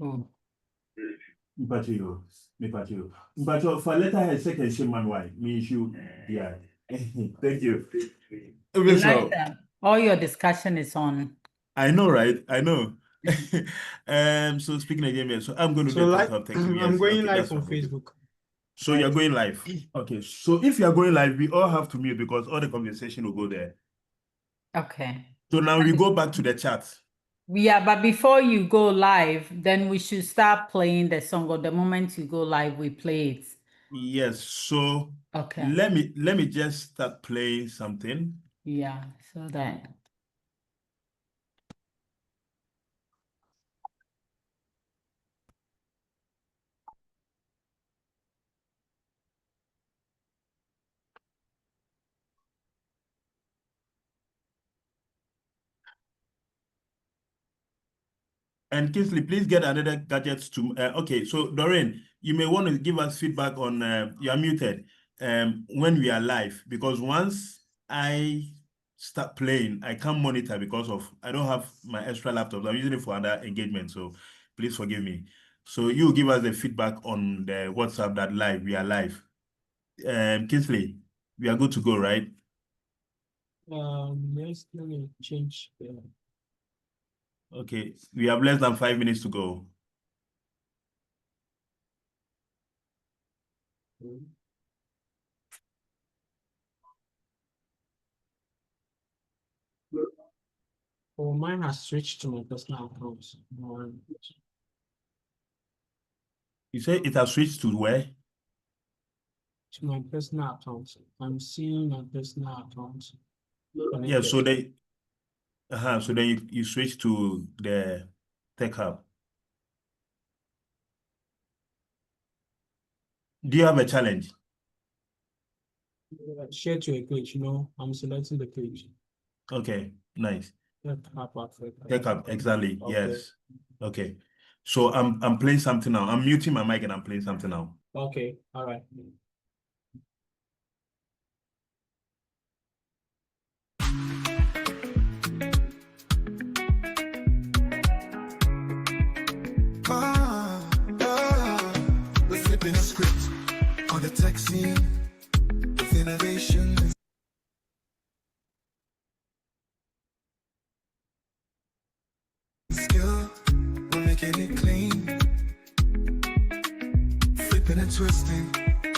Oh. But you, for letter second Shimon, why? Me issue, yeah. Thank you. I like that. All your discussion is on. I know, right? I know. So speaking again, so I'm going to So like, thank you. I'm Yes, going okay, live that's on fine. Facebook. So you're going live. Okay. So if you're going live, we all have to mute because all the conversation will go there. Okay. So now we go back to the chat. Yeah, but before you go live, then we should start playing the song. Or the moment you go live, we play it. Yes. So Okay. let me just start playing something. Yeah, so that. And Kingsley, please get another gadget to. Okay, so Doreen, you may want to give us feedback on. You are muted. When we are live, because once I start playing, I can't monitor because I don't have my extra laptop. I'm using it for other engagement. So please forgive me. So you give us the feedback on the WhatsApp that live. We are live. Kingsley, we are good to go, right? Yes, let me change. Okay, we have less than 5 minutes to go. Oh, mine has switched to my personal account. You say it has switched to where? To my personal account. I'm seeing my personal account. Yeah, so then you switch to the Tech Hub. Do you have a challenge? Share to a page, I'm selecting the page. Okay, nice. Tech Hub, Tech Hub, exactly. Okay. Yes. Okay. So I'm playing something now. I'm muting my mic and I'm playing something now. Okay, all right. We're flipping a script on the tech scene with innovation. Skill, we're making it clean. Flipping and twisting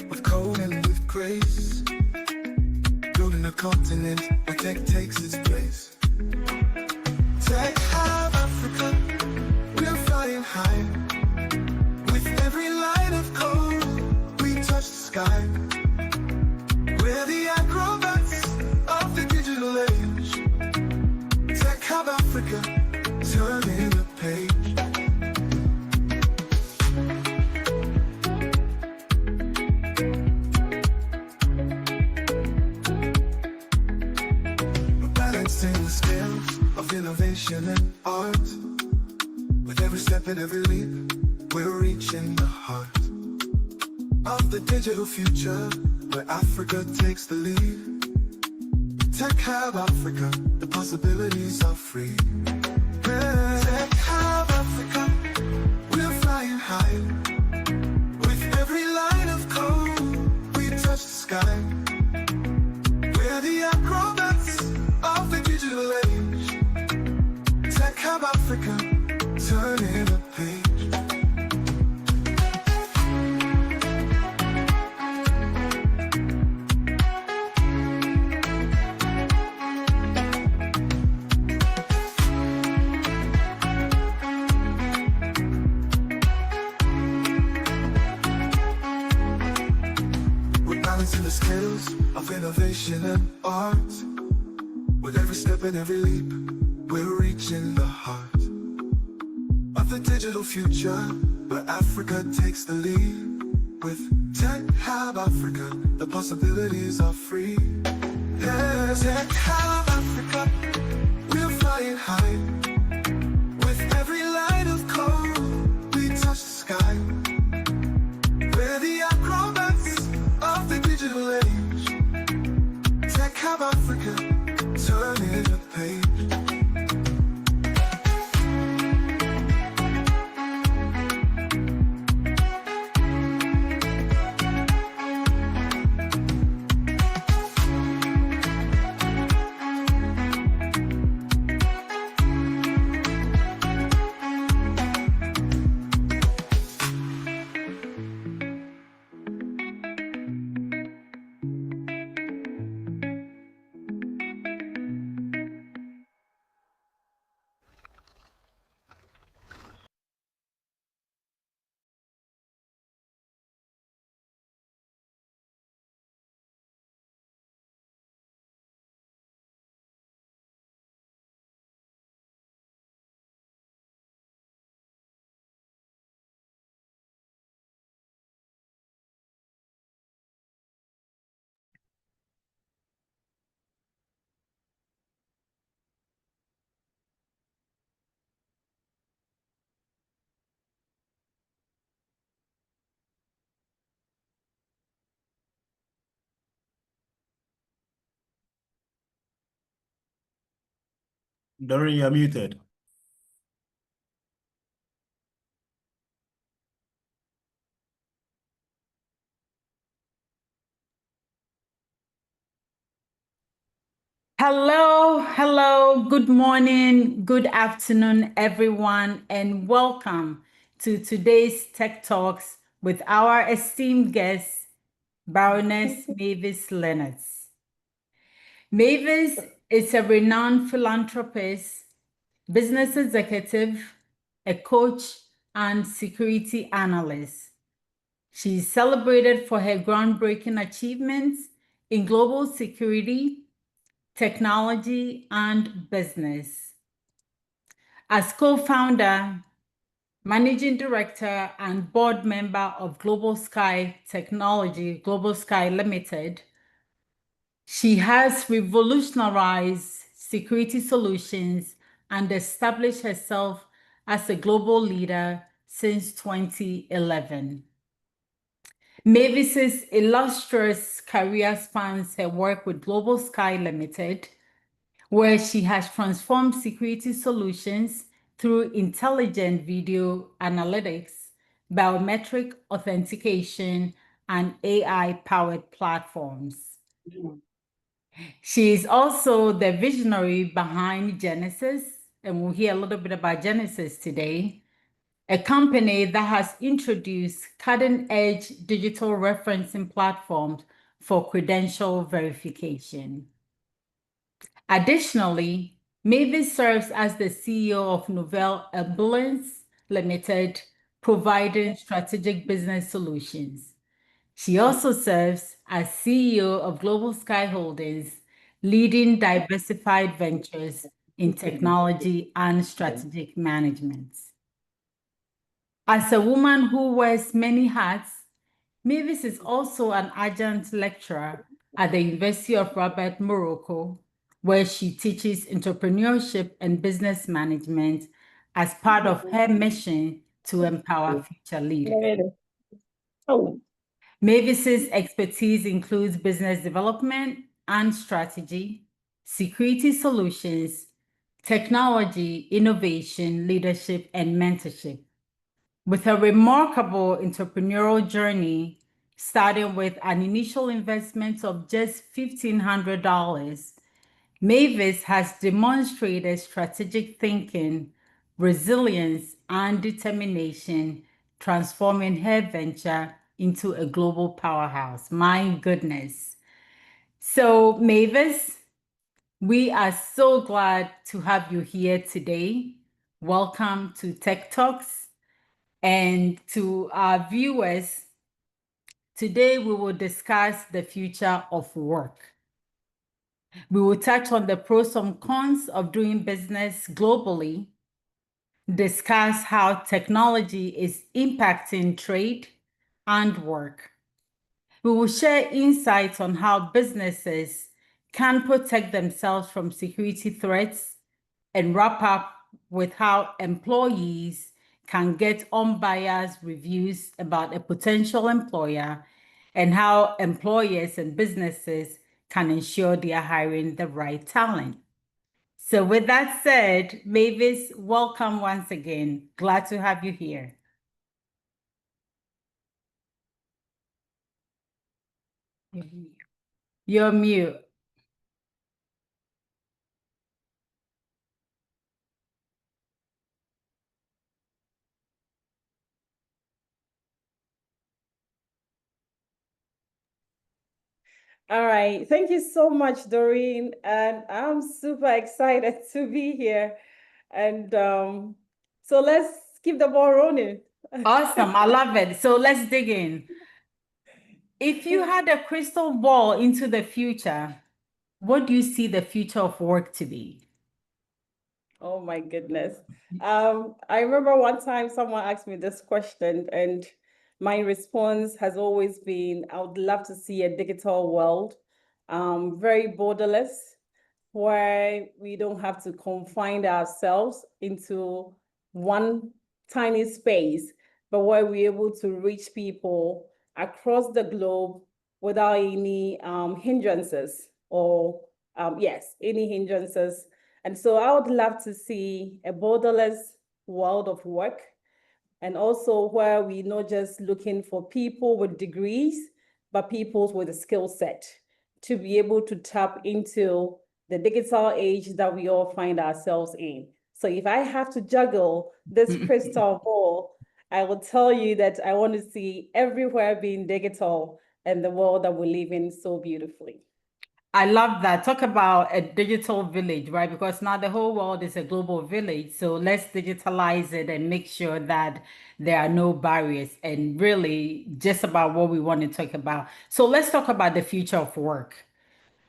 with code and with grace. Building a continent where tech takes its place. Tech Hub Africa, we're flying high. With every line of code, we touch the sky. We're the acrobats of the digital age. Tech Hub Africa, turning the page. We're balancing the scales of innovation and art. With every step and every leap, we're reaching the heart of the digital future, where Africa takes the lead. Tech Hub Africa, the possibilities are free. Tech Hub Africa, we're flying high. With every line of code, we touch the sky. We're the acrobats of the digital age. Tech Hub Africa, turning the page. Balancing the scales of innovation and art. With every step and every leap, we're reaching the heart of the digital future, where Africa takes the lead. With Tech Hub Africa, the possibilities are free. Yes, Tech Hub Africa, we're flying high. With every line of code, we touch the sky. We're the acrobats of the digital age. Tech Hub Africa, turning the page. Doreen, you're muted. Hello, good morning, good afternoon, everyone, and welcome to today's Tech Talks with our esteemed guest, Baroness Mavis Leonards. Mavis is a renowned philanthropist, business executive, a coach, and security analyst. She is celebrated for her groundbreaking achievements in global security, technology, and business. As co-founder, managing director, and board member of Global Sky Technology, Global Sky Limited, she has revolutionized security solutions and established herself as a global leader since 2011. Mavis's illustrious career spans her work with Global Sky Limited, where she has transformed security solutions through intelligent video analytics, biometric authentication, and AI-powered platforms. She is also the visionary behind Genesis, and we'll hear a little bit about Genesis today, a company that has introduced cutting-edge digital referencing platforms for credential verification. Additionally, Mavis serves as the CEO of Nouvelle Ambulance Limited, providing strategic business solutions. She also serves as CEO of Global Sky Holdings, leading diversified ventures in technology and strategic management. As a woman who wears many hats, Mavis is also an adjunct lecturer at the University of Rabat, Morocco, where she teaches entrepreneurship and business management as part of her mission to empower future leaders. Mavis's expertise includes business development and strategy, security solutions, technology, innovation, leadership, and mentorship. With a remarkable entrepreneurial journey, starting with an initial investment of just $1,500, Mavis has demonstrated strategic thinking, resilience, and determination, transforming her venture into a global powerhouse. My goodness. So, Mavis, we are so glad to have you here today. Welcome to Tech Talks. And to our viewers, today we will discuss the future of work. We will touch on the pros and cons of doing business globally, discuss how technology is impacting trade and work. We will share insights on how businesses can protect themselves from security threats and wrap up with how employees can get unbiased reviews about a potential employer and how employers and businesses can ensure they are hiring the right talent. So with that said, Mavis, welcome once again. Glad to have you here. You're mute. All right. Thank you so much, Doreen. And I'm super excited to be here. And so let's keep the ball rolling. Awesome. I love it. So let's dig in. If you had a crystal ball into the future, what do you see the future of work to be? Oh my goodness. I remember one time someone asked me this question, and my response has always been, I would love to see a digital world, very borderless, where we don't have to confine ourselves into one tiny space, but where we're able to reach people across the globe without any hindrances or, yes, any hindrances And so I would love to see a borderless world of work, and also where we're not just looking for people with degrees, but people with a skill set to be able to tap into the digital age that we all find ourselves in. So if I have to juggle this crystal ball, I will tell you that I want to see everywhere being digital and the world that we live in so beautifully. I love that. Talk about a digital village, right? Because now the whole world is a global village. So let's digitalize it and make sure that there are no barriers, and really just about what we want to talk about. So let's talk about the future of work.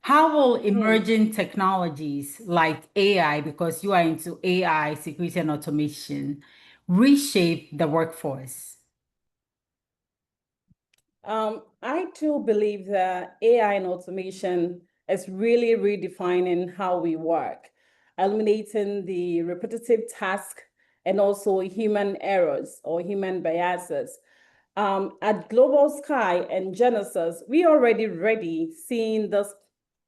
How will emerging technologies like AI, because you are into AI, security and automation, reshape the workforce? I too believe that AI and automation is really redefining how we work, eliminating the repetitive task and also human errors or human biases. At Global Sky and Genesis, we already ready seeing this,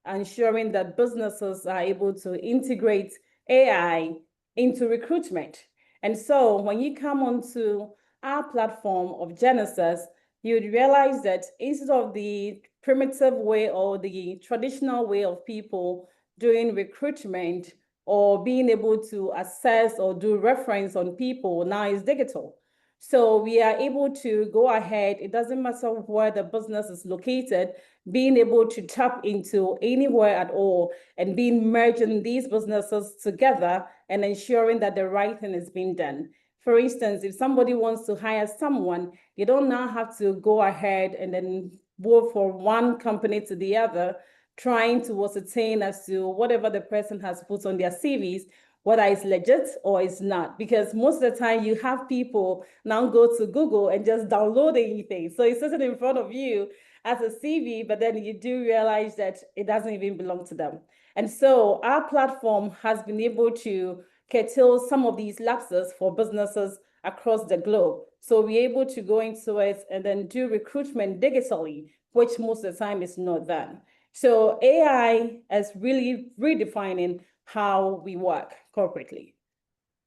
ensuring that businesses are able to integrate AI into recruitment. And so when you come onto our platform of Genesis, you'd realize that instead of the primitive way or the traditional way of people doing recruitment or being able to assess or do reference on people, now is digital. So we are able to go ahead, it doesn't matter where the business is located, being able to tap into anywhere at all and being merging these businesses together and ensuring that the right thing is being done. For instance, if somebody wants to hire someone, you don't now have to go ahead and then go from one company to the other, trying to ascertain as to whatever the person has put on their CVs, whether it's legit or it's not. Because most of the time you have people now go to Google and just download anything. So it's sitting in front of you as a CV, but then you do realize that it doesn't even belong to them. And so our platform has been able to curtail some of these lapses for businesses across the globe. So we're able to go into it and then do recruitment digitally, which most of the time is not done. So AI is really redefining how we work corporately.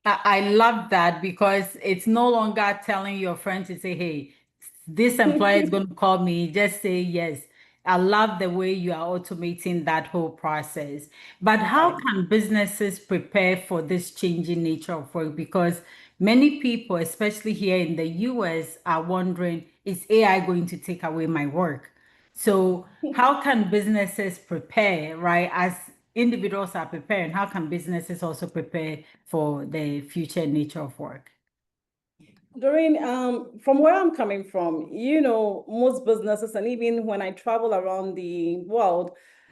I love that, because it's no longer telling your friend to say, hey, this employer is going to call me, just say yes. I love the way you are automating that whole process. But how Right. can businesses prepare for this changing nature of work? Because many people, especially here in the US, are wondering, is AI going to take away my work? So how can businesses prepare, right? As individuals are preparing, how can businesses also prepare for the future nature of work? Doreen, from where I'm coming from, most businesses, and even when I travel around the world,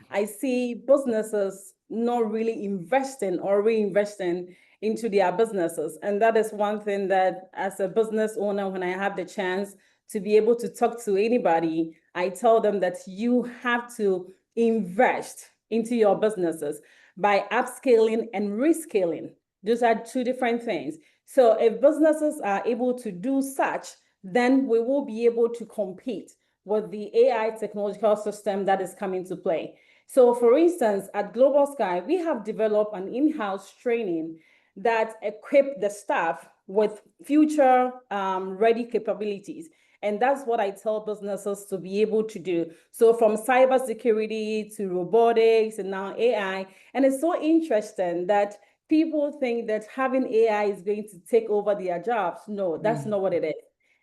I see businesses not really investing or reinvesting into their businesses. And that is one thing that, as a business owner, when I have the chance to be able to talk to anybody, I tell them that you have to invest into your businesses by upscaling and rescaling. Those are two different things. So if businesses are able to do such, then we will be able to compete with the AI technological system that is coming to play. So for instance, at Global Sky, we have developed an in-house training that equip the staff with future ready capabilities. And that's what I tell businesses to be able to do. So from cybersecurity to robotics and now AI. And it's so interesting that people think that having AI is going to take over their jobs. No, that's not what it is.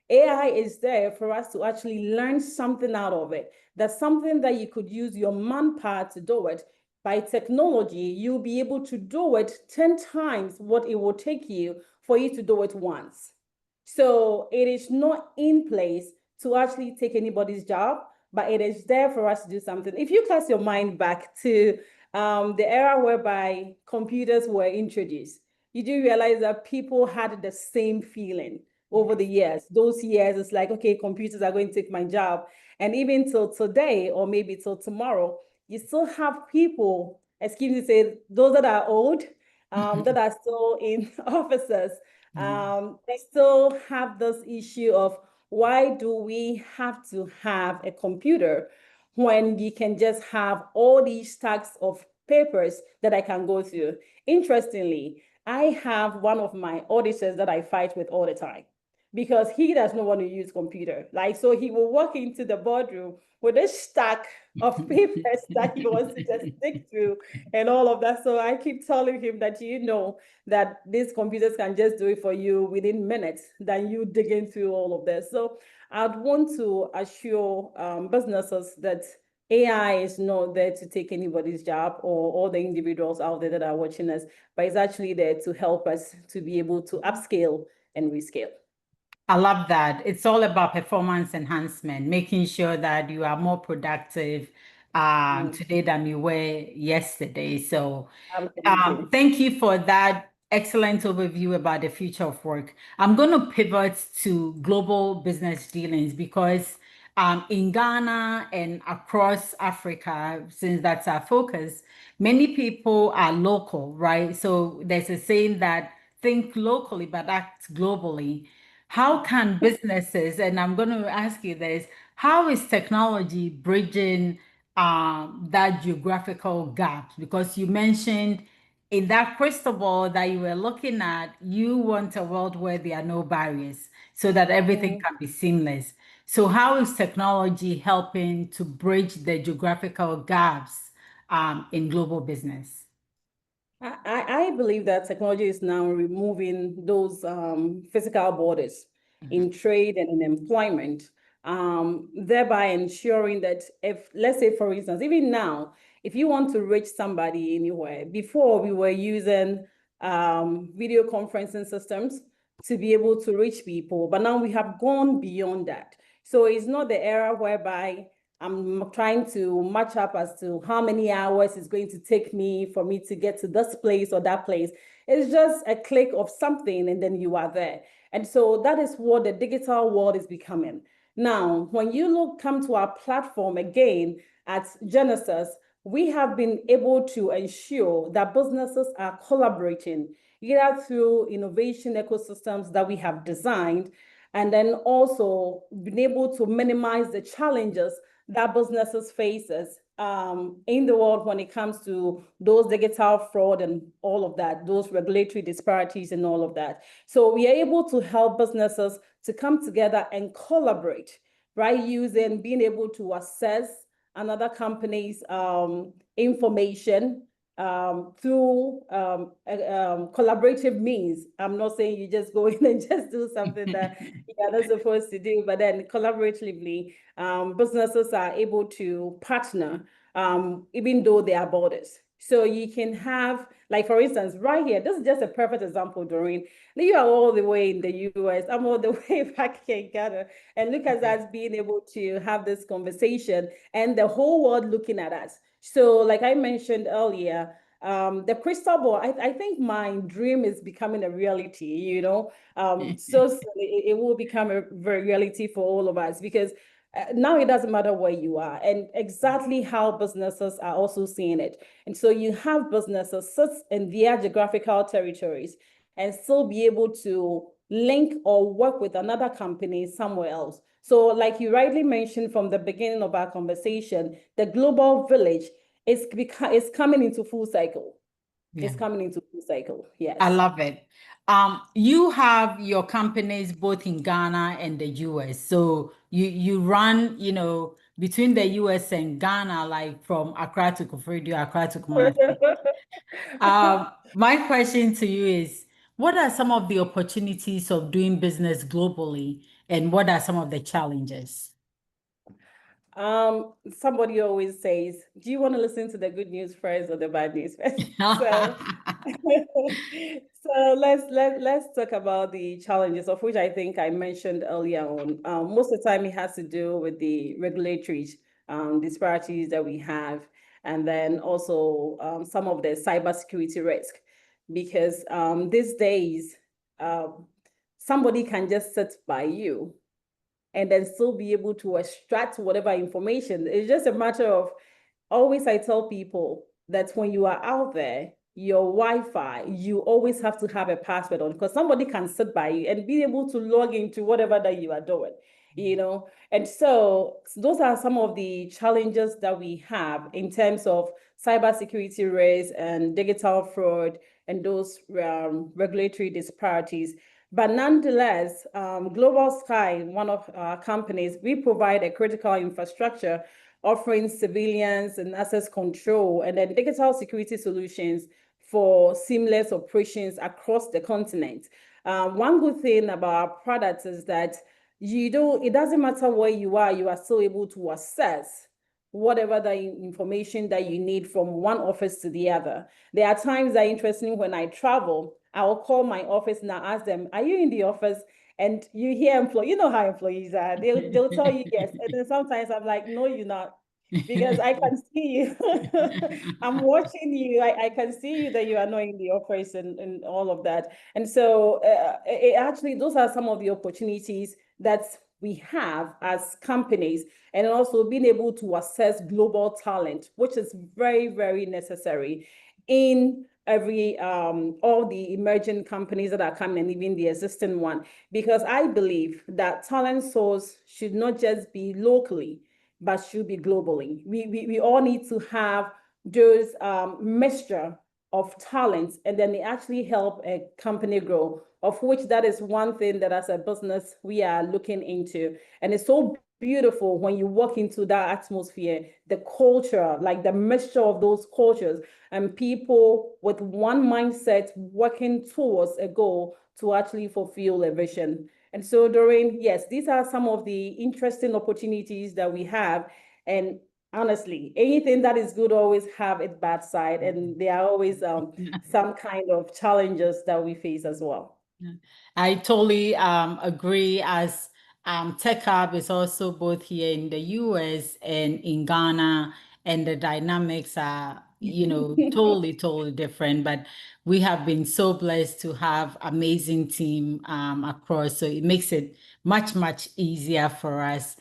AI is there for us to actually learn something out of it. That's something that you could use your manpower to do it. By technology, you'll be able to do it 10 times what it will take you for you to do it once. So it is not in place to actually take anybody's job, but it is there for us to do something. If you cast your mind back to the era whereby computers were introduced, you do realize that people had the same feeling over the years. Those years, it's like, okay, computers are going to take my job. And even till today, or maybe till tomorrow, you still have people, excuse me, say those that are old, that are still in offices. They still have this issue of, why do we have to have a computer when you can just have all these stacks of papers that I can go through. Interestingly, I have one of my auditors that I fight with all the time because he does not want to use computer. Like, so he will walk into the boardroom with a stack of papers that he wants to just stick through and all of that. So I keep telling him that, you know, that these computers can just do it for you within minutes than you digging through all of this. So I'd want to assure businesses that AI is not there to take anybody's job or all the individuals out there that are watching us, but it's actually there to help us to be able to upscale and rescale. I love that. It's all about performance enhancement, making sure that you are more productive today than you were yesterday. So Absolutely. thank you for that excellent overview about the future of work. I'm going to pivot to global business dealings because in Ghana and across Africa, since that's our focus, many people are local, right? So there's a saying that think locally but act globally. How can businesses, and I'm going to ask you this, how is technology bridging that geographical gap? Because you mentioned in that crystal ball that you were looking at, you want a world where there are no barriers so that everything can be seamless. So how is technology helping to bridge the geographical gaps in global business? I believe that technology is now removing those physical borders in trade and in employment, thereby ensuring that if, let's say, for instance, even now, if you want to reach somebody anywhere, before we were using video conferencing systems to be able to reach people, but now we have gone beyond that. So it's not the era whereby I'm trying to match up as to how many hours it's going to take me for me to get to this place or that place. It's just a click of something and then you are there. And so that is what the digital world is becoming. Now, when you come to our platform again at Genesis, we have been able to ensure that businesses are collaborating either through innovation ecosystems that we have designed, and then also been able to minimize the challenges that businesses faces in the world when it comes to those digital fraud and all of that, those regulatory disparities and all of that. So we are able to help businesses to come together and collaborate, right? Being able to assess another company's information through collaborative means. I'm not saying you just go in and just do something that you're not supposed to do, but then collaboratively, businesses are able to partner, even though there are borders. So you can have, like, for instance, right here, this is just a perfect example, Doreen. You are all the way in the US, I'm all the way back in Ghana. And look at us being able to have this conversation and the whole world looking at us. So like I mentioned earlier, the crystal ball, I think my dream is becoming a reality, you know. So it will become a reality for all of us because now it doesn't matter where you are and exactly how businesses are also seeing it. And so you have businesses sit in their geographical territories and still be able to link or work with another company somewhere else. So like you rightly mentioned from the beginning of our conversation, the global village is coming into full cycle. Yeah. It's coming into full cycle, yes. I love it. You have your companies both in Ghana and the US. So you run, you know, between the US and Ghana, like from Accra to Koforidua, Accra to Kumasi. My question to you is, what are some of the opportunities of doing business globally, and what are some of the challenges? Somebody always says, do you want to listen to the good news first or the bad news first? So let's talk about the challenges, of which I think I mentioned earlier on. Most of the time it has to do with the regulatory disparities that we have, and then also some of the cybersecurity risk, because these days somebody can just sit by you and then still be able to extract whatever information. It's just a matter of, always I tell people that when you are out there, your Wi-Fi, you always have to have a password on, because somebody can sit by you and be able to log into whatever that you are doing. you know. And so those are some of the challenges that we have in terms of cybersecurity risks and digital fraud and those regulatory disparities. But nonetheless, Global Sky, one of our companies, we provide a critical infrastructure offering civilians and access control and then digital security solutions for seamless operations across the continent. One good thing about our products is that it doesn't matter where you are still able to access whatever the information that you need from one office to the other. There are times that, interesting, when I travel, I will call my office and I ask them, are you in the office? And you hear you know how employees are. They'll tell you yes. And then sometimes I'm like, no, you're not. Because I can see you. I'm watching you. I can see you that you are not in the office and all of that. And so actually, those are some of the opportunities that we have as companies, and also being able to access global talent, which is very, very necessary in all the emerging companies that are coming and even the existing one, because I believe that talent source should not just be locally, but should be globally. We all need to have those mixture of talents, and then they actually help a company grow, of which that is one thing that as a business we are looking into. And it's so beautiful when you walk into that atmosphere, the culture, like the mixture of those cultures and people with one mindset working towards a goal to actually fulfill a vision. And so, Doreen, yes, these are some of the interesting opportunities that we have. And honestly, anything that is good always have its bad side, and there are always some kind of challenges that we face as well. I totally agree. As Tech Hub is also both here in the US and in Ghana, and the dynamics are, totally different. But we have been so blessed to have amazing team across, so it makes it much easier for us.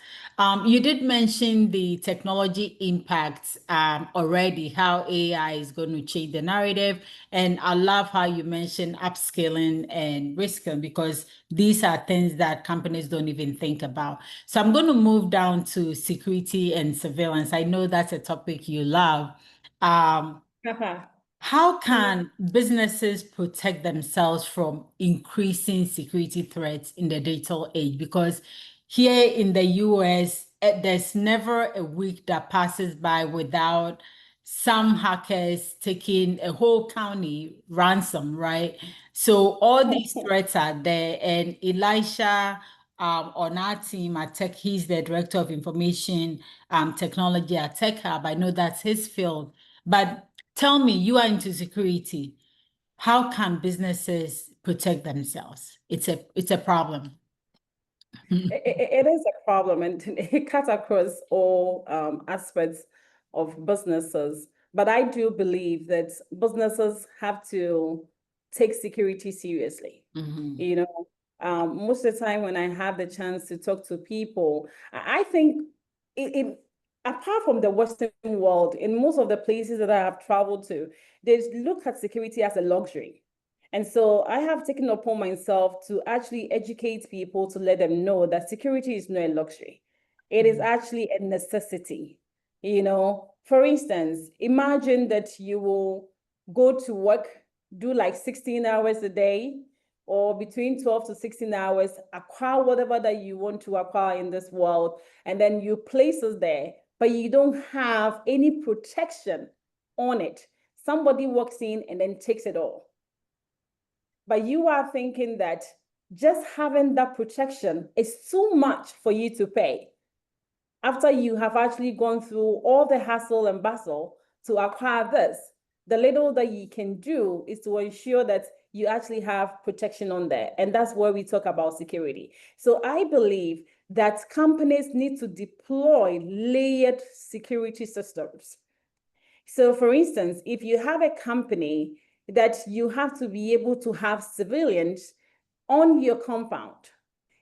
You did mention the technology impacts already, how AI is going to change the narrative. And I love how you mentioned upskilling and reskilling, because these are things that companies don't even think about. So I'm going to move down to security and surveillance. I know that's a topic you love. How can businesses protect themselves from increasing security threats in the digital age? Because here in the US, there's never a week that passes by without some hackers taking a whole county ransom, right? So all these threats are there. And Elisha on our team at Tech, he's the Director of Information Technology at Tech Hub. I know that's his field. But tell me, you are into security. How can businesses protect themselves? It's a problem. It is a problem, and it cuts across all aspects of businesses. But I do believe that businesses have to take security seriously. Mhm. Most of the time when I have the chance to talk to people, I think apart from the Western world, in most of the places that I have traveled to, they look at security as a luxury. And so I have taken upon myself to actually educate people to let them know that security is not a luxury. It is actually a necessity. For instance, imagine that you will go to work, do like 16 hours a day, or between 12 to 16 hours, acquire whatever that you want to acquire in this world, and then you place it there, but you don't have any protection on it. Somebody walks in and then takes it all. But you are thinking that just having that protection is too much for you to pay, after you have actually gone through all the hassle and bustle to acquire this. The little that you can do is to ensure that you actually have protection on there. And that's where we talk about security. So I believe that companies need to deploy layered security systems. So for instance, if you have a company that you have to be able to have civilians on your compound,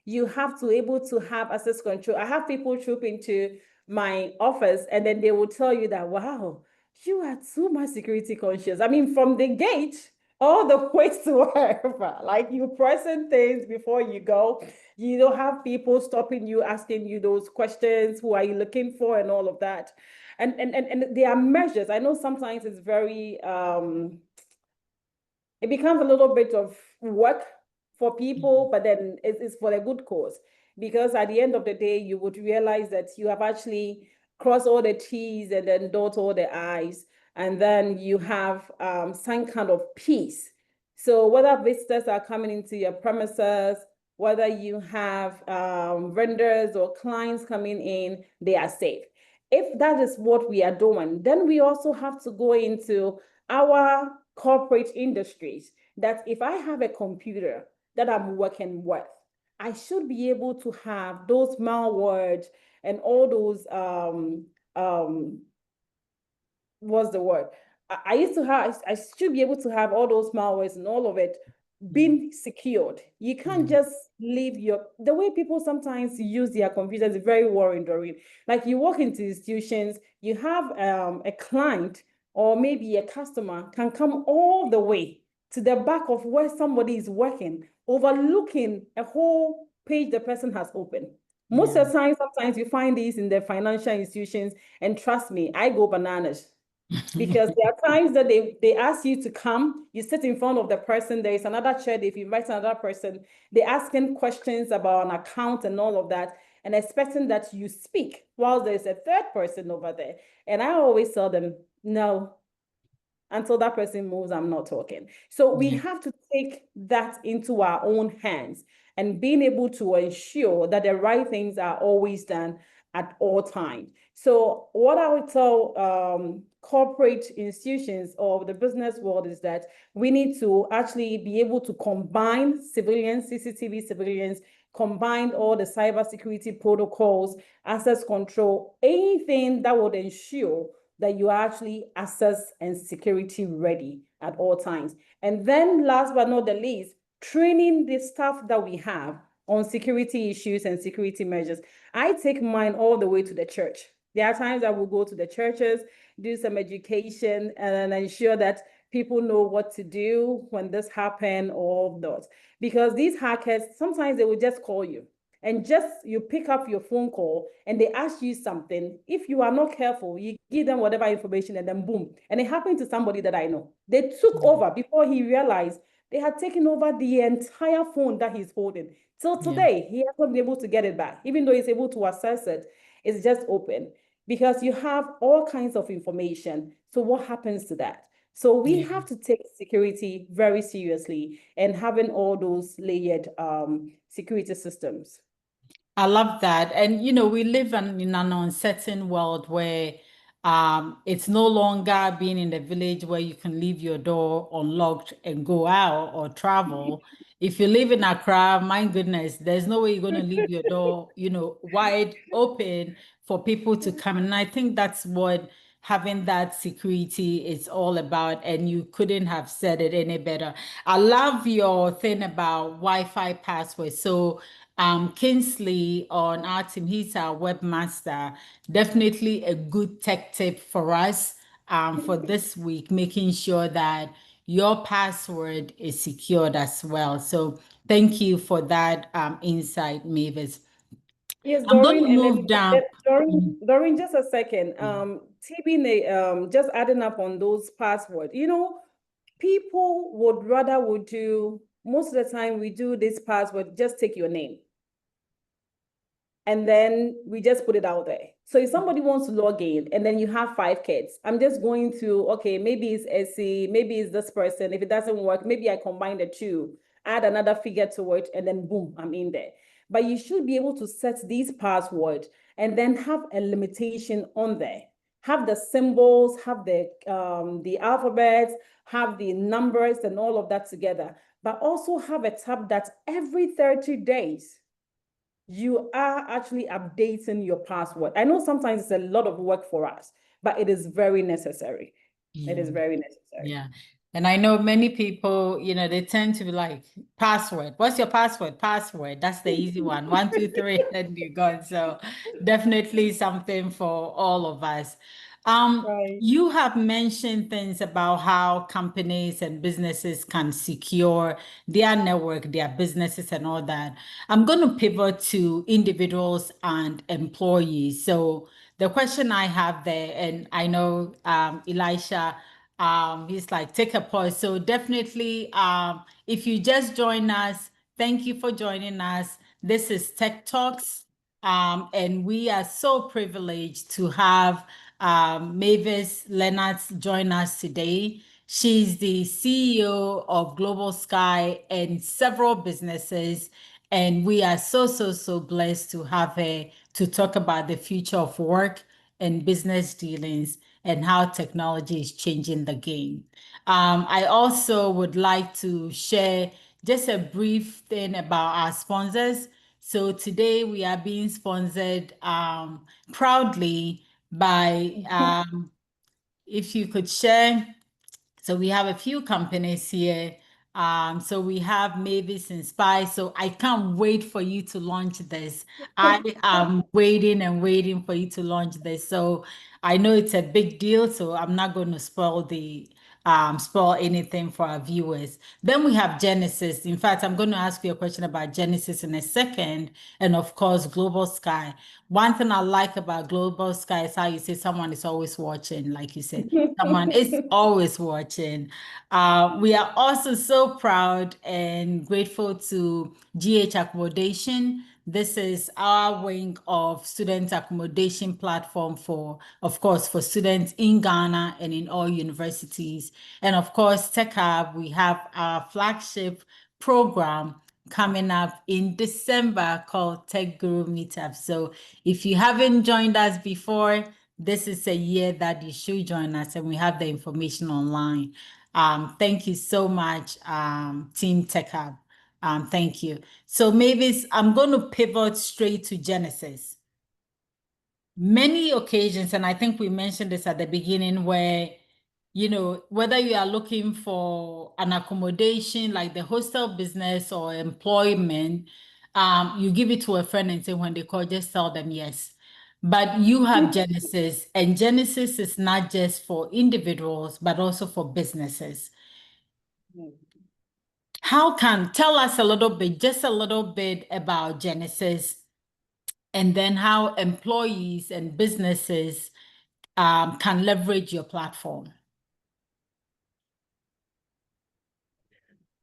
you have to be able to have access control. I have people troop into my office and then they will tell you that, wow, you are too much security conscious. I mean, from the gate all the ways to wherever. Like you pressing things before you go. You don't have people stopping you, asking you those questions. Who are you looking for, and all of that. And there are measures. I know sometimes it's very it becomes a little bit of work for people, but then it's for a good cause. Because at the end of the day, you would realize that you have actually crossed all the T's and then dot all the I's, and then you have some kind of peace. So whether visitors are coming into your premises, whether you have vendors or clients coming in, they are safe. If that is what we are doing, then we also have to go into our corporate industries, that if I have a computer that I'm working with, I should be able to have those malware and all those what's the word? I used to have, I should be able to have all those malwares and all of it being secured. You can't just leave the way people sometimes use their computers is very worrying, Doreen. Like you walk into institutions, you have a client or maybe a customer can come all the way to the back of where somebody is working, overlooking a whole page the person has opened. Most of the time, sometimes you find these in the financial institutions, and trust me, I go bananas. Because there are times that they ask you to come, you sit in front of the person, there is another chair, they've invited another person, they're asking questions about an account and all of that, and expecting that you speak while there's a third person over there. And I always tell them, no, until that person moves, I'm not talking. So we have to take that into our own hands and being able to ensure that the right things are always done at all times. So what I would tell corporate institutions or the business world is that we need to actually be able to combine civilians, CCTV civilians, combine all the cybersecurity protocols, access control, anything that would ensure that you are actually access and security ready at all times. And then last but not the least, training the staff that we have on security issues and security measures. I take mine all the way to the church. There are times I will go to the churches, do some education, and ensure that people know what to do when this happens or not. Because these hackers, sometimes they will just call you and just you pick up your phone call and they ask you something. If you are not careful, you give them whatever information and then boom. And it happened to somebody that I know. They took over before he realized they had taken over the entire phone that he's holding. Till today, he hasn't been able to get it back. Even though he's able to access it, it's just open because you have all kinds of information. So what happens to that? So we have to take security very seriously and having all those layered security systems. I love that. And, you know, we live in an uncertain world where it's no longer being in the village where you can leave your door unlocked and go out or travel. If you live in Accra, my goodness, there's no way you're going to leave your door, you know, wide open for people to come. And I think that's what having that security is all about. And you couldn't have said it any better. I love your thing about Wi-Fi passwords. So Kingsley on our team, he's our webmaster. Definitely a good tech tip for us for this week, making sure that your password is secured as well. So thank you for that insight, Mavis. Yes, I'm going Doreen, to move down. Doreen, just a second. TB, just adding up on those passwords. You know, people would do most of the time we do this password, just take your name. And then we just put it out there. So if somebody wants to log in and then you have 5 kids, I'm just going to, okay, maybe it's Essie, maybe it's this person. If it doesn't work, maybe I combine the two, add another figure to it, and then boom, I'm in there. But you should be able to set these passwords and then have a limitation on there. Have the symbols, have the alphabets, have the numbers and all of that together. But also have a tab that every 30 days, you are actually updating your password. I know sometimes it's a lot of work for us, but it is very necessary. It is very necessary. Yeah. And I know many people, you know, they tend to be like, password. What's your password? Password. That's the easy one. 1, 2, 3, and you're gone. So definitely something for all of us. Right. You have mentioned things about how companies and businesses can secure their network, their businesses, and all that. I'm going to pivot to individuals and employees. So the question I have there, and I know Elisha, he's like, take a pause. So definitely, if you just join us, thank you for joining us. This is Tech Talks. And we are so privileged to have Mavis Leonards join us today. She's the CEO of Global Sky and several businesses. And we are so blessed to have her to talk about the future of work and business dealings and how technology is changing the game. I also would like to share just a brief thing about our sponsors. So today we are being sponsored proudly by, if you could share, so we have a few companies here. So we have Mavis and Spy. So I can't wait for you to launch this. I am waiting and waiting for you to launch this. So I know it's a big deal, so I'm not going to spoil anything for our viewers. Then we have Genesis. In fact, I'm going to ask you a question about Genesis in a second. And of course, Global Sky. One thing I like about Global Sky is how you say someone is always watching, like you said. Someone is always watching. We are also so proud and grateful to GH Accommodation. This is our wing of student accommodation platform for, of course, for students in Ghana and in all universities. And of course, Tech Hub, we have our flagship program coming up in December called Tech Guru Meetup. So if you haven't joined us before, this is a year that you should join us, and we have the information online. Thank you so much, Team Tech Hub. Thank you. So Mavis, I'm going to pivot straight to Genesis. Many occasions, and I think we mentioned this at the beginning, where, you know, whether you are looking for an accommodation like the hostel business or employment, you give it to a friend and say, when they call, just tell them yes. But you have Genesis, and Genesis is not just for individuals, but also for businesses. Tell us a little bit, just a little bit about Genesis, and then how employees and businesses can leverage your platform.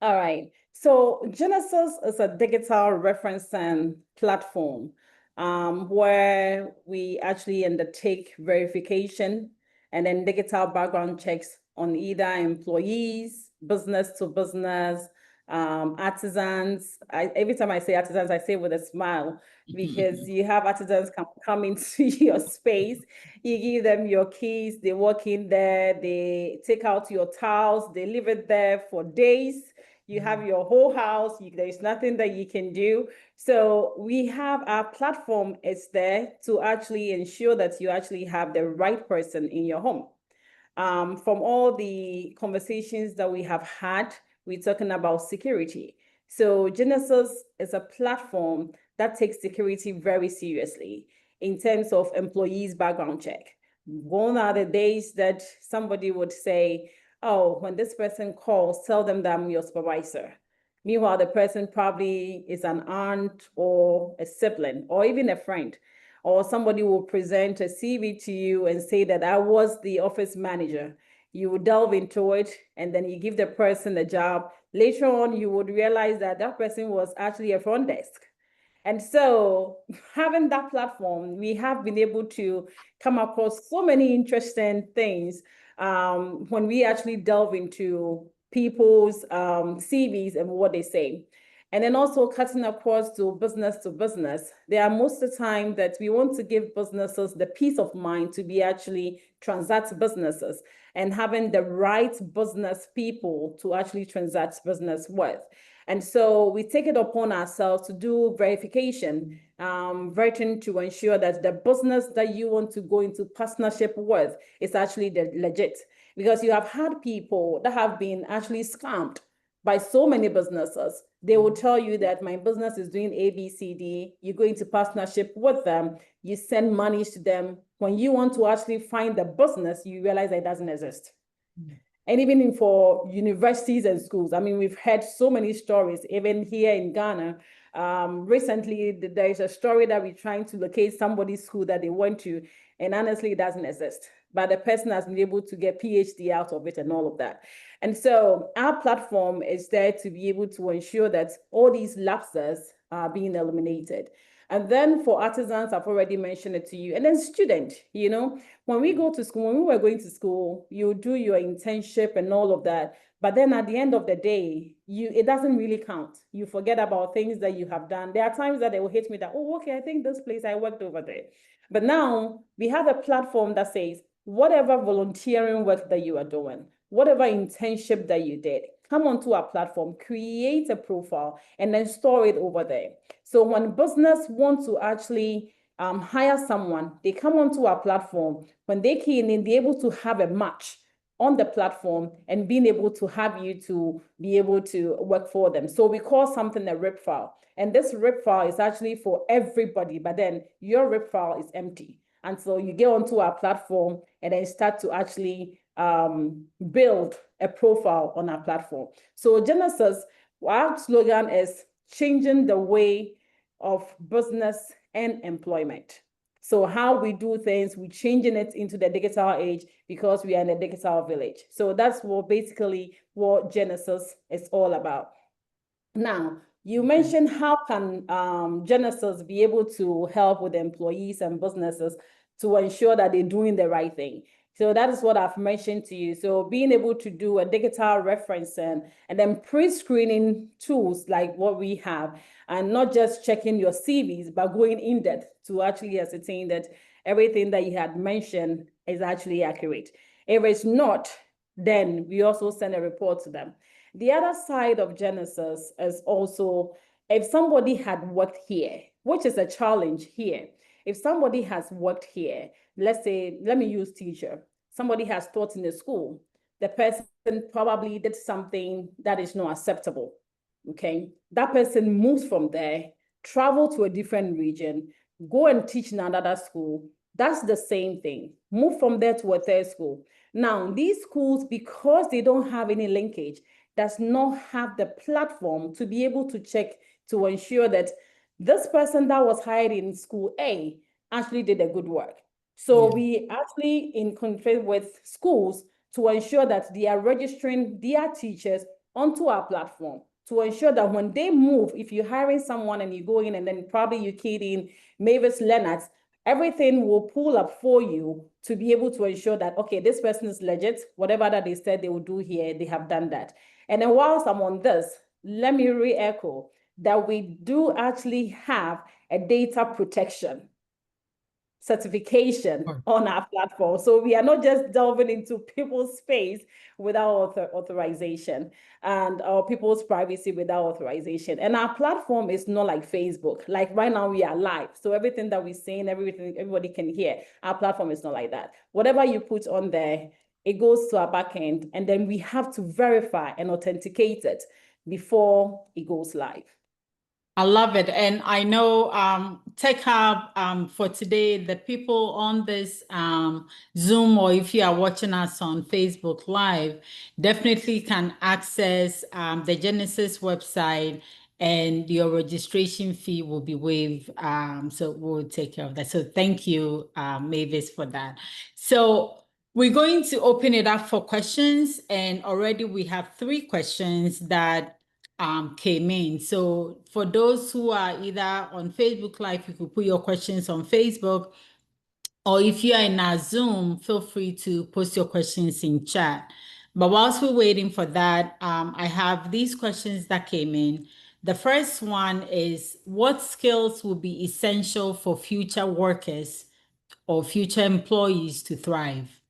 All right. So Genesis is a digital referencing platform where we actually undertake verification and then digital background checks on either employees, business to business, artisans. Every time I say artisans, I say with a smile, because you have artisans come into your space, you give them your keys, they walk in there, they take out your towels, they leave it there for days. You have your whole house, there's nothing that you can do. So we have our platform is there to actually ensure that you actually have the right person in your home. From all the conversations that we have had, we're talking about security. So Genesis is a platform that takes security very seriously in terms of employees' background check. Gone are the days that somebody would say, oh, when this person calls, tell them that I'm your supervisor. Meanwhile, the person probably is an aunt or a sibling or even a friend. Or somebody will present a CV to you and say that I was the office manager. You would delve into it and then you give the person a job. Later on, you would realize that that person was actually a front desk. And so having that platform, we have been able to come across so many interesting things when we actually delve into people's CVs and what they say. And then also cutting across to business, there are most of the time that we want to give businesses the peace of mind to be actually transact businesses and having the right business people to actually transact business with. And so we take it upon ourselves to do verification, vetting to ensure that the business that you want to go into partnership with is actually legit. Because you have had people that have been actually scammed by so many businesses. They will tell you that my business is doing A, B, C, D. You go into partnership with them. You send money to them. When you want to actually find the business, you realize that it doesn't exist. And even for universities and schools, I mean, we've heard so many stories, even here in Ghana. Recently, there is a story that we're trying to locate somebody's school that they went to, and honestly, it doesn't exist. But the person has been able to get PhD out of it and all of that. And so our platform is there to be able to ensure that all these lapses are being eliminated. And then for artisans, I've already mentioned it to you. And then student, you know, when we go to school, when we were going to school, you do your internship and all of that. But then at the end of the day, it doesn't really count. You forget about things that you have done. There are times that they will hit me that, oh, okay, I think this place I worked over there. But now we have a platform that says, whatever volunteering work that you are doing, whatever internship that you did, come onto our platform, create a profile, and then store it over there. So when business wants to actually hire someone, they come onto our platform. When they key in, they're able to have a match on the platform and being able to have you to be able to work for them. So we call something a rip file. And this rip file is actually for everybody, but then your rip file is empty. And so you get onto our platform and then start to actually build a profile on our platform. So Genesis, our slogan is changing the way of business and employment. So how we do things, we're changing it into the digital age because we are in a digital village. So that's basically what Genesis is all about. Now, you mentioned how can Genesis be able to help with employees and businesses to ensure that they're doing the right thing. So that is what I've mentioned to you. So being able to do a digital referencing and then pre-screening tools like what we have, and not just checking your CVs, but going in depth to actually ascertain that everything that you had mentioned is actually accurate. If it's not, then we also send a report to them. The other side of Genesis is also if somebody had worked here, which is a challenge here. If somebody has worked here, let's say, let me use teacher. Somebody has taught in the school. The person probably did something that is not acceptable, okay? That person moves from there, travel to a different region, go and teach in another school. That's the same thing. Move from there to a third school. Now, these schools, because they don't have any linkage, does not have the platform to be able to check to ensure that this person that was hired in school A actually did a good work. So we actually in contact with schools to ensure that they are registering their teachers onto our platform to ensure that when they move, if you're hiring someone and you go in and then probably you keyed in Mavis Leonards, everything will pull up for you to be able to ensure that, okay, this person is legit, whatever that they said they will do here, they have done that. And then whilst I'm on this, let me re-echo that we do actually have a data protection certification on our platform. So we are not just delving into people's space without authorization and people's privacy without authorization. And our platform is not like Facebook. Like right now we are live. So everything that we're saying, everything everybody can hear. Our platform is not like that. Whatever you put on there, it goes to our backend, and then we have to verify and authenticate it before it goes live. I love it. And I know Tech Hub for today, the people on this Zoom, or if you are watching us on Facebook Live, definitely can access the Genesis website, and your registration fee will be waived. So we'll take care of that. So thank you, Mavis, for that. So we're going to open it up for questions, and already we have 3 questions that came in. So for those who are either on Facebook Live, you could put your questions on Facebook, or if you are in our Zoom, feel free to post your questions in chat. But whilst we're waiting for that, I have these questions that came in. The first one is, what skills will be essential for future workers or future employees to thrive?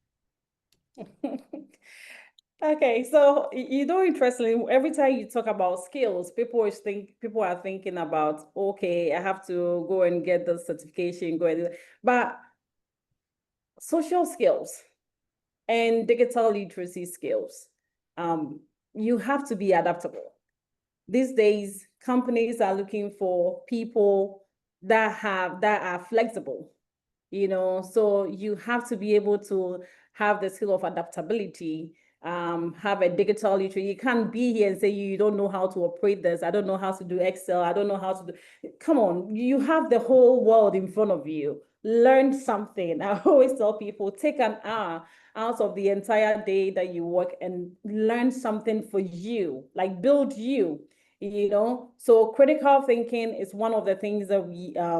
Okay, so you know, interestingly, every time you talk about skills, people are thinking about, okay, I have to go and get the certification, but social skills and digital literacy skills you have to be adaptable. These days, companies are looking for people that are flexible, so you have to be able to have the skill of adaptability, have a digital literacy. You can't be here and say you don't know how to operate this. I don't know how to do Excel. I don't know how to do. Come on, you have the whole world in front of you. Learn something. I always tell people, take an hour out of the entire day that you work and learn something for you, like build you. So critical thinking is one of the things that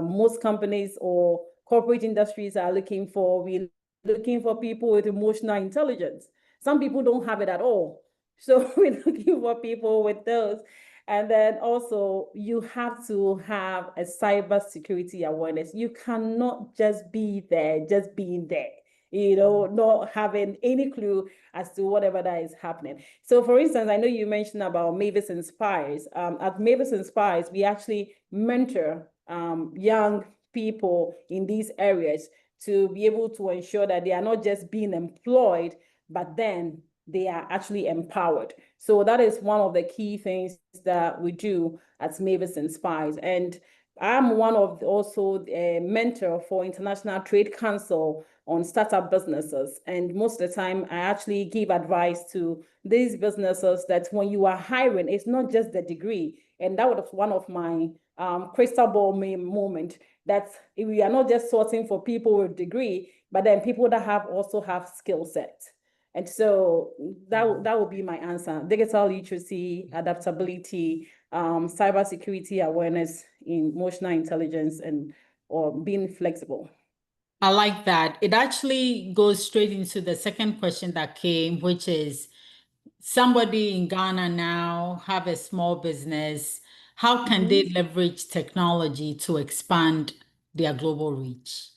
most companies or corporate industries are looking for. We're looking for people with emotional intelligence. Some people don't have it at all. So we're looking for people with those. And then also you have to have a cybersecurity awareness. You cannot just be there, just being there, not having any clue as to whatever that is happening. So for instance, I know you mentioned about Mavis Inspires. At Mavis Inspires, we actually mentor young people in these areas to be able to ensure that they are not just being employed, but then they are actually empowered. So that is one of the key things that we do at Mavis Inspires. And I'm one of also a mentor for International Trade Council on startup businesses. And most of the time, I actually give advice to these businesses that when you are hiring, it's not just the degree. And that was one of my crystal ball moment, that we are not just sorting for people with degree, but then people that also have skill sets. And so that would be my answer: digital literacy, adaptability, cybersecurity awareness, emotional intelligence, or being flexible. I like that. It actually goes straight into the second question that came, which is somebody in Ghana now have a small business. How can they leverage technology to expand their global reach?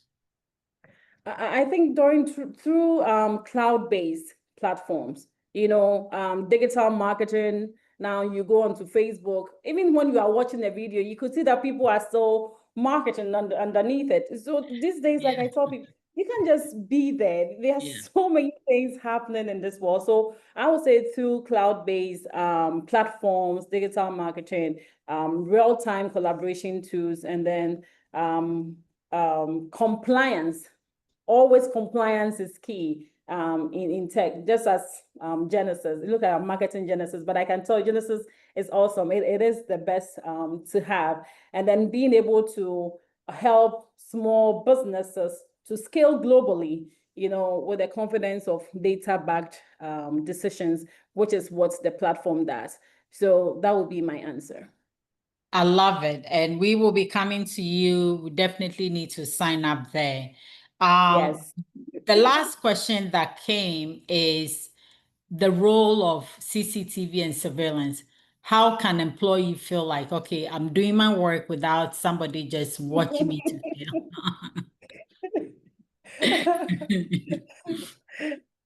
I think through cloud-based platforms, digital marketing. Now you go onto Facebook, even when you are watching a video, you could see that people are still marketing underneath it. So these days, like I told people, you can't just be there. There are so many things happening in this world. So I would say through cloud-based platforms, digital marketing, real-time collaboration tools, and then compliance. Always compliance is key in tech, just as Genesis. Look at our marketing Genesis, but I can tell you Genesis is awesome. It is the best to have. And then being able to help small businesses to scale globally, with the confidence of data-backed decisions, which is what the platform does. So that would be my answer. I love it. And we will be coming to you. We definitely need to sign up there. Yes. The last question that came is the role of CCTV and surveillance. How can employee feel like, okay, I'm doing my work without somebody just watching me to kill?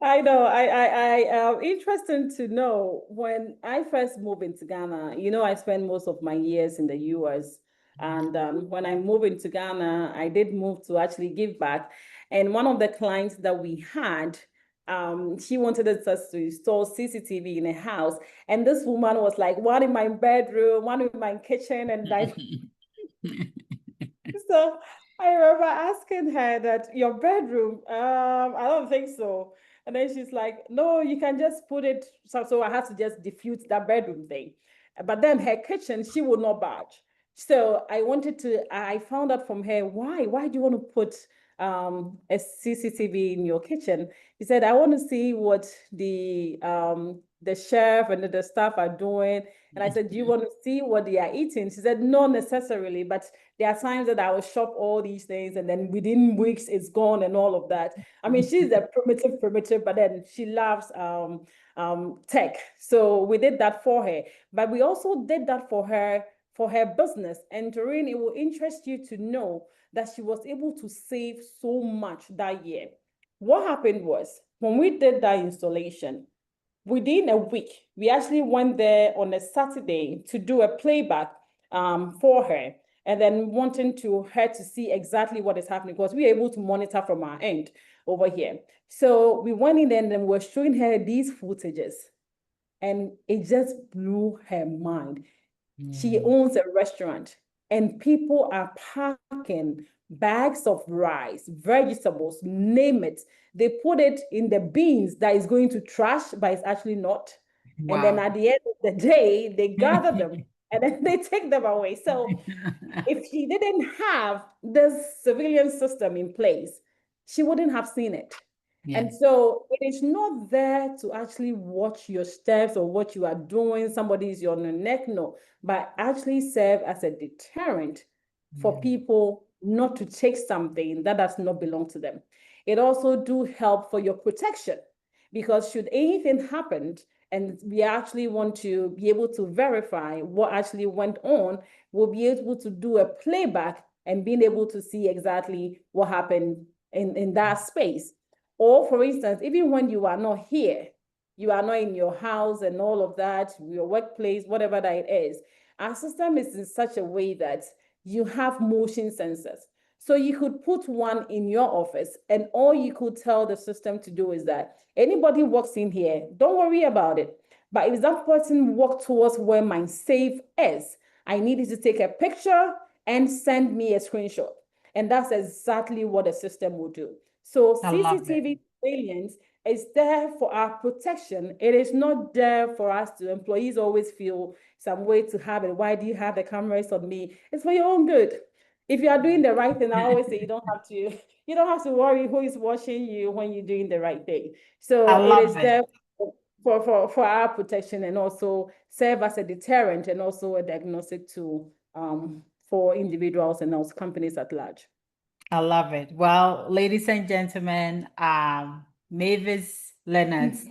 I know. Interesting to know. When I first moved into Ghana, I spent most of my years in the US. And when I moved into Ghana, I did move to actually give back. And one of the clients that we had, she wanted us to install CCTV in a house. And this woman was like, one in my bedroom, one in my kitchen, and like, so I remember asking her that your bedroom, I don't think so. And then she's like, no, you can just put it. So I had to just defute that bedroom thing. But then her kitchen, she would not budge. So I found out from her, why do you want to put a CCTV in your kitchen? She said, I want to see what the chef and the staff are doing. And I said, do you want to see what they are eating? She said, not necessarily, but there are times that I will shop all these things and then within weeks it's gone and all of that. I mean, she's a primitive, but then she loves tech. So we did that for her, but we also did that for her business. And Doreen, it will interest you to know that she was able to save so much that year. What happened was, when we did that installation, within a week, we actually went there on a Saturday to do a playback for her, and then wanting her to see exactly what is happening, because we were able to monitor from our end over here. So we went in there and then we're showing her these footages. and it just blew her mind. She Yeah. owns a restaurant, and people are packing bags of rice, vegetables, name it. They put it in the bins that is going to trash, but it's actually not. And then Wow. at the end of the day, they gather them and then they take them away. So if she didn't have this civilian system in place, she wouldn't have seen it. And Yes. so it is not there to actually watch your steps or what you are doing. Somebody is on your neck, no, but actually serve as a deterrent for Yeah. people not to take something that does not belong to them. It also do help for your protection, because should anything happen and we actually want to be able to verify what actually went on, we'll be able to do a playback and being able to see exactly what happened in that space. Or for instance, even when you are not here, you are not in your house and all of that, your workplace, whatever that it is, our system is in such a way that you have motion sensors. So you could put one in your office, and all you could tell the system to do is that anybody walks in here, don't worry about it. But if that person walks towards where my safe is, I need you to take a picture and send me a screenshot. And that's exactly what the system will do. So I love it. CCTV surveillance is there for our protection. It is not there for us to, employees always feel some way to have it. Why do you have the cameras on me? It's for your own good. If you are doing the right thing, I always say you don't have to, you don't have to worry who is watching you when you're doing the right thing. I So it is love it. there for our protection, and also serve as a deterrent and also a diagnostic tool for individuals and also companies at large. I love it. Well, ladies and gentlemen, Mavis Leonards.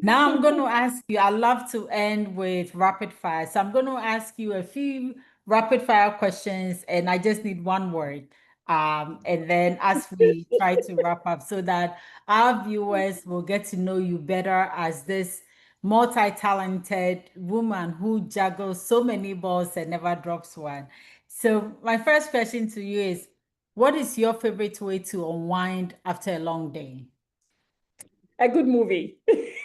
Now I'm going to ask you, I love to end with rapid fire. So I'm going to ask you a few rapid fire questions, and I just need one word. And then as we try to wrap up so that our viewers will get to know you better as this multi-talented woman who juggles so many balls and never drops one. So my first question to you is, what is your favorite way to unwind after a long day? A good movie.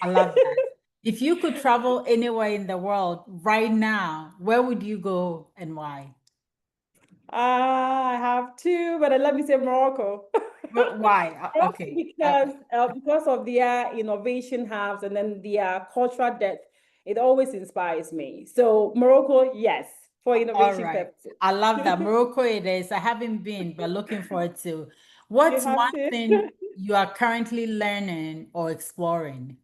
I love that. If you could travel anywhere in the world right now, where would you go and why? I have two, but let me say Morocco. Why? Morocco Okay. because of their innovation hubs and then their cultural depth, it always inspires me. So Morocco, yes, for All innovation right. purposes. I love that. Morocco it is. I haven't been, but looking forward to. You What's have one to. thing you are currently learning or exploring?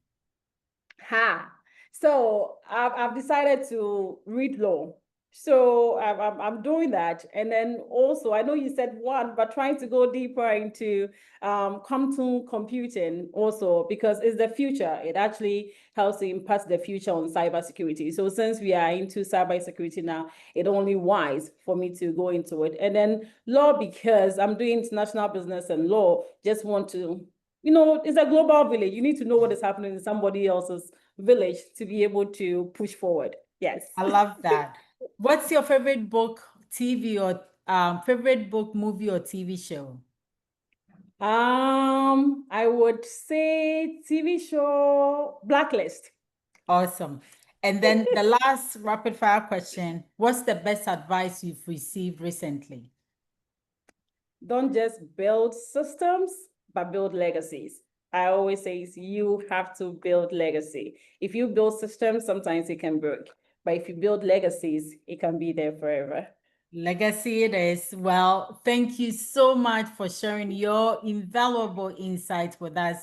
Ha. So I've decided to read law. So I'm doing that. And then also, I know you said one, but trying to go deeper into quantum computing also, because it's the future. It actually helps to impact the future on cybersecurity. So since we are into cybersecurity now, it only wise for me to go into it. And then law, because I'm doing international business and law, just want to, it's a global village. You need to know what is happening in somebody else's village to be able to push forward. Yes. I love that. What's your favorite book, TV, or favorite book, movie, or TV show? I would say TV show Blacklist. Awesome. And then the last rapid fire question, what's the best advice you've received recently? Don't just build systems, but build legacies. I always say you have to build legacy. If you build systems, sometimes it can break. But if you build legacies, it can be there forever. Legacy it is. Well, thank you so much for sharing your invaluable insights with us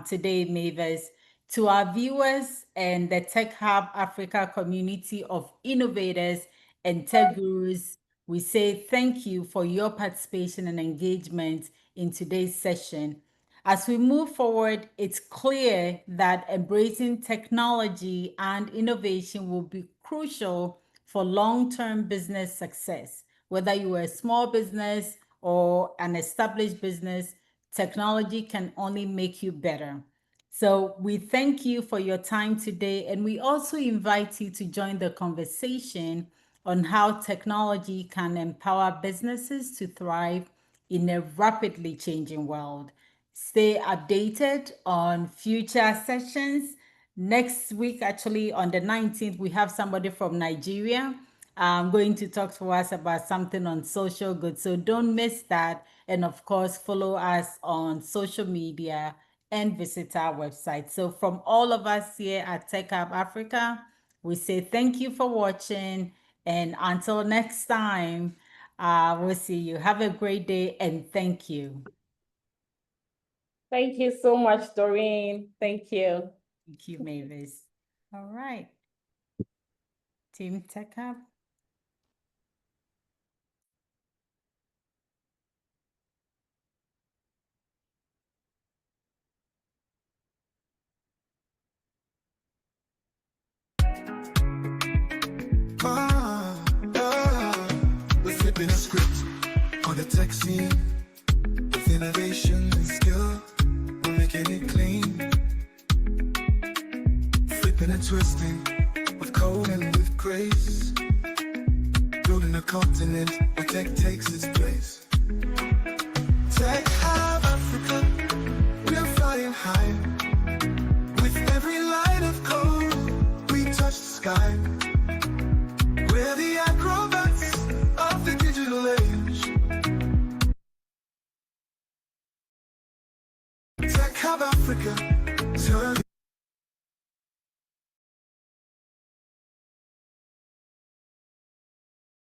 today, Mavis. To our viewers and the Tech Hub Africa community of innovators and tech gurus, we say thank you for your participation and engagement in today's session. As we move forward, it's clear that embracing technology and innovation will be crucial for long-term business success. Whether you are a small business or an established business, technology can only make you better. So we thank you for your time today, and we also invite you to join the conversation on how technology can empower businesses to thrive in a rapidly changing world. Stay updated on future sessions. Next week, actually, on the 19th, we have somebody from Nigeria going to talk to us about something on social goods. So don't miss that. And of course, follow us on social media and visit our website. So from all of us here at Tech Hub Africa, we say thank you for watching. And until next time, we'll see you. Have a great day and thank you. Thank you so much, Doreen. Thank you. Thank you, Mavis. All right. Team Tech Hub. We're flipping a script on the tech scene. With innovation and skill, we're making it clean. Flipping and twisting with code and with grace. Building a continent where tech takes its place. Tech Hub Africa, we're flying high. With every line of code, we touch the sky. We're the acrobats of the digital age. Tech Hub Africa, turn